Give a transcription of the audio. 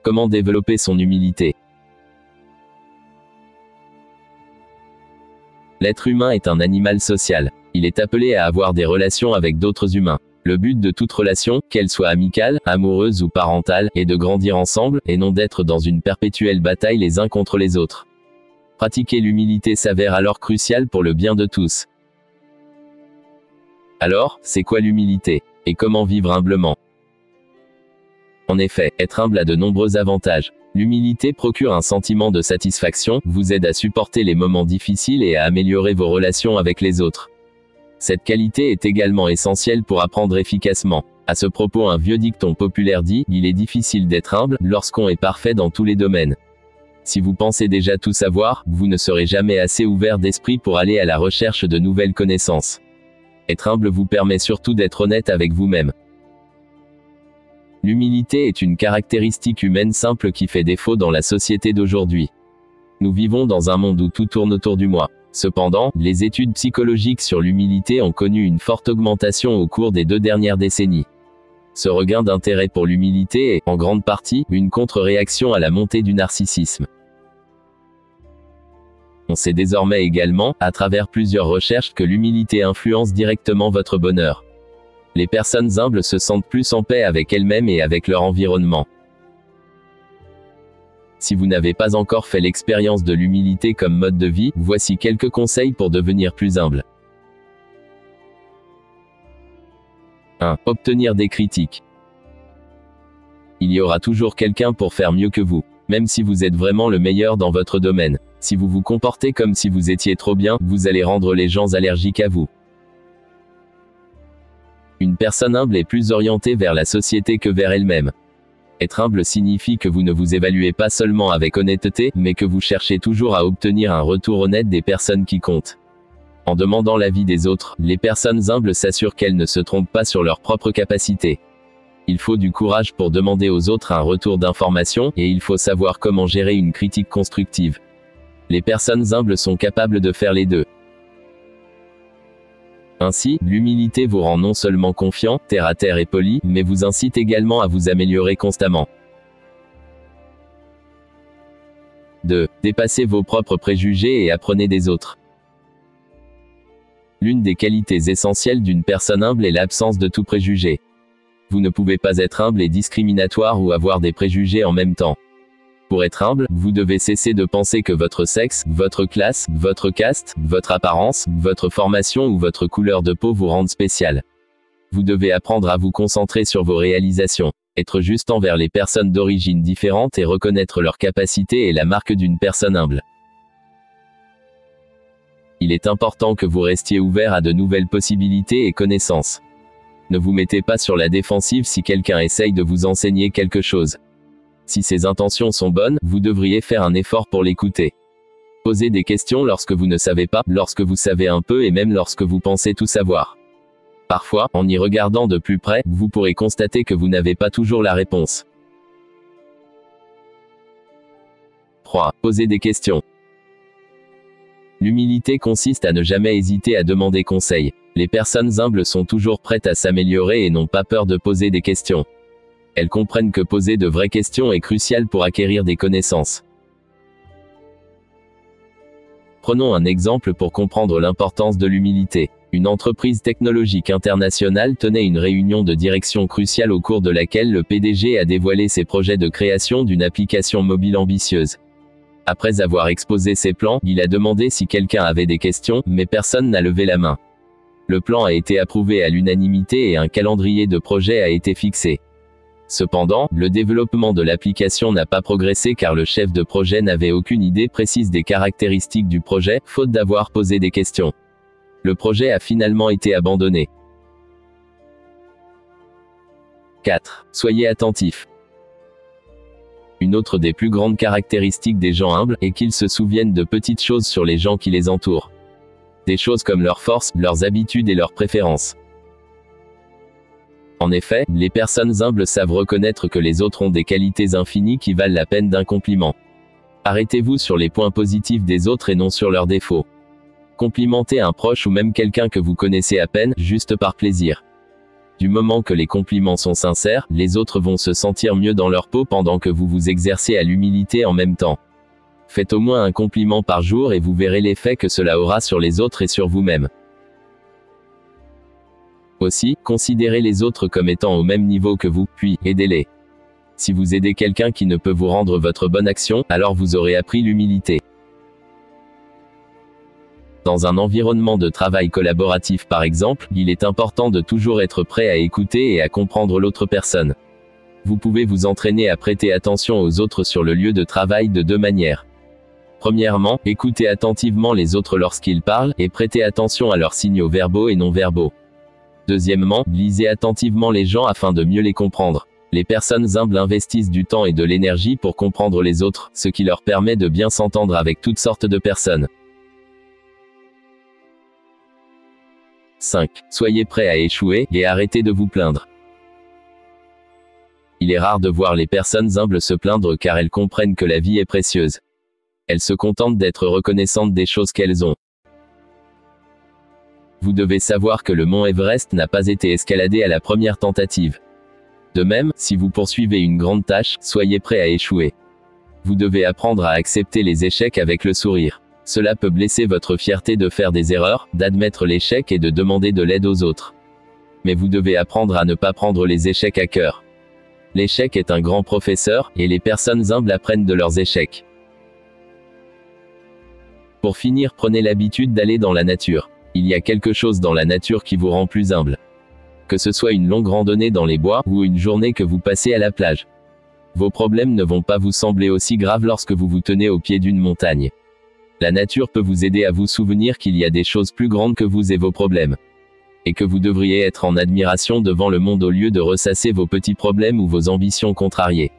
Comment développer son humilité? L'être humain est un animal social. Il est appelé à avoir des relations avec d'autres humains. Le but de toute relation, qu'elle soit amicale, amoureuse ou parentale, est de grandir ensemble, et non d'être dans une perpétuelle bataille les uns contre les autres. Pratiquer l'humilité s'avère alors crucial pour le bien de tous. Alors, c'est quoi l'humilité? Et comment vivre humblement? En effet, être humble a de nombreux avantages. L'humilité procure un sentiment de satisfaction, vous aide à supporter les moments difficiles et à améliorer vos relations avec les autres. Cette qualité est également essentielle pour apprendre efficacement. À ce propos, un vieux dicton populaire dit « Il est difficile d'être humble lorsqu'on est parfait dans tous les domaines ». Si vous pensez déjà tout savoir, vous ne serez jamais assez ouvert d'esprit pour aller à la recherche de nouvelles connaissances. Être humble vous permet surtout d'être honnête avec vous-même. L'humilité est une caractéristique humaine simple qui fait défaut dans la société d'aujourd'hui. Nous vivons dans un monde où tout tourne autour du moi. Cependant, les études psychologiques sur l'humilité ont connu une forte augmentation au cours des 2 dernières décennies. Ce regain d'intérêt pour l'humilité est, en grande partie, une contre-réaction à la montée du narcissisme. On sait désormais également, à travers plusieurs recherches, que l'humilité influence directement votre bonheur. Les personnes humbles se sentent plus en paix avec elles-mêmes et avec leur environnement. Si vous n'avez pas encore fait l'expérience de l'humilité comme mode de vie, voici quelques conseils pour devenir plus humble. 1. Obtenir des critiques. Il y aura toujours quelqu'un pour faire mieux que vous, même si vous êtes vraiment le meilleur dans votre domaine. Si vous vous comportez comme si vous étiez trop bien, vous allez rendre les gens allergiques à vous. Une personne humble est plus orientée vers la société que vers elle-même. Être humble signifie que vous ne vous évaluez pas seulement avec honnêteté, mais que vous cherchez toujours à obtenir un retour honnête des personnes qui comptent. En demandant l'avis des autres, les personnes humbles s'assurent qu'elles ne se trompent pas sur leurs propres capacités. Il faut du courage pour demander aux autres un retour d'information, et il faut savoir comment gérer une critique constructive. Les personnes humbles sont capables de faire les deux. Ainsi, l'humilité vous rend non seulement confiant, terre à terre et poli, mais vous incite également à vous améliorer constamment. 2. Dépassez vos propres préjugés et apprenez des autres. L'une des qualités essentielles d'une personne humble est l'absence de tout préjugé. Vous ne pouvez pas être humble et discriminatoire ou avoir des préjugés en même temps. Pour être humble, vous devez cesser de penser que votre sexe, votre classe, votre caste, votre apparence, votre formation ou votre couleur de peau vous rendent spécial. Vous devez apprendre à vous concentrer sur vos réalisations. Être juste envers les personnes d'origine différente et reconnaître leurs capacités est la marque d'une personne humble. Il est important que vous restiez ouvert à de nouvelles possibilités et connaissances. Ne vous mettez pas sur la défensive si quelqu'un essaye de vous enseigner quelque chose. Si ses intentions sont bonnes, vous devriez faire un effort pour l'écouter. Posez des questions lorsque vous ne savez pas, lorsque vous savez un peu et même lorsque vous pensez tout savoir. Parfois, en y regardant de plus près, vous pourrez constater que vous n'avez pas toujours la réponse. 3. Posez des questions. L'humilité consiste à ne jamais hésiter à demander conseil. Les personnes humbles sont toujours prêtes à s'améliorer et n'ont pas peur de poser des questions. Elles comprennent que poser de vraies questions est crucial pour acquérir des connaissances. Prenons un exemple pour comprendre l'importance de l'humilité. Une entreprise technologique internationale tenait une réunion de direction cruciale au cours de laquelle le PDG a dévoilé ses projets de création d'une application mobile ambitieuse. Après avoir exposé ses plans, il a demandé si quelqu'un avait des questions, mais personne n'a levé la main. Le plan a été approuvé à l'unanimité et un calendrier de projet a été fixé. Cependant, le développement de l'application n'a pas progressé car le chef de projet n'avait aucune idée précise des caractéristiques du projet, faute d'avoir posé des questions. Le projet a finalement été abandonné. 4. Soyez attentifs. Une autre des plus grandes caractéristiques des gens humbles est qu'ils se souviennent de petites choses sur les gens qui les entourent. Des choses comme leurs forces, leurs habitudes et leurs préférences. En effet, les personnes humbles savent reconnaître que les autres ont des qualités infinies qui valent la peine d'un compliment. Arrêtez-vous sur les points positifs des autres et non sur leurs défauts. Complimentez un proche ou même quelqu'un que vous connaissez à peine, juste par plaisir. Du moment que les compliments sont sincères, les autres vont se sentir mieux dans leur peau pendant que vous vous exercez à l'humilité en même temps. Faites au moins un compliment par jour et vous verrez l'effet que cela aura sur les autres et sur vous-même. Aussi, considérez les autres comme étant au même niveau que vous, puis aidez-les. Si vous aidez quelqu'un qui ne peut vous rendre votre bonne action, alors vous aurez appris l'humilité. Dans un environnement de travail collaboratif par exemple, il est important de toujours être prêt à écouter et à comprendre l'autre personne. Vous pouvez vous entraîner à prêter attention aux autres sur le lieu de travail de deux manières. Premièrement, écoutez attentivement les autres lorsqu'ils parlent, et prêtez attention à leurs signaux verbaux et non verbaux. Deuxièmement, lisez attentivement les gens afin de mieux les comprendre. Les personnes humbles investissent du temps et de l'énergie pour comprendre les autres, ce qui leur permet de bien s'entendre avec toutes sortes de personnes. 5. Soyez prêt à échouer, et arrêtez de vous plaindre. Il est rare de voir les personnes humbles se plaindre car elles comprennent que la vie est précieuse. Elles se contentent d'être reconnaissantes des choses qu'elles ont. Vous devez savoir que le mont Everest n'a pas été escaladé à la première tentative. De même, si vous poursuivez une grande tâche, soyez prêt à échouer. Vous devez apprendre à accepter les échecs avec le sourire. Cela peut blesser votre fierté de faire des erreurs, d'admettre l'échec et de demander de l'aide aux autres. Mais vous devez apprendre à ne pas prendre les échecs à cœur. L'échec est un grand professeur, et les personnes humbles apprennent de leurs échecs. Pour finir, prenez l'habitude d'aller dans la nature. Il y a quelque chose dans la nature qui vous rend plus humble. Que ce soit une longue randonnée dans les bois, ou une journée que vous passez à la plage. Vos problèmes ne vont pas vous sembler aussi graves lorsque vous vous tenez au pied d'une montagne. La nature peut vous aider à vous souvenir qu'il y a des choses plus grandes que vous et vos problèmes. Et que vous devriez être en admiration devant le monde au lieu de ressasser vos petits problèmes ou vos ambitions contrariées.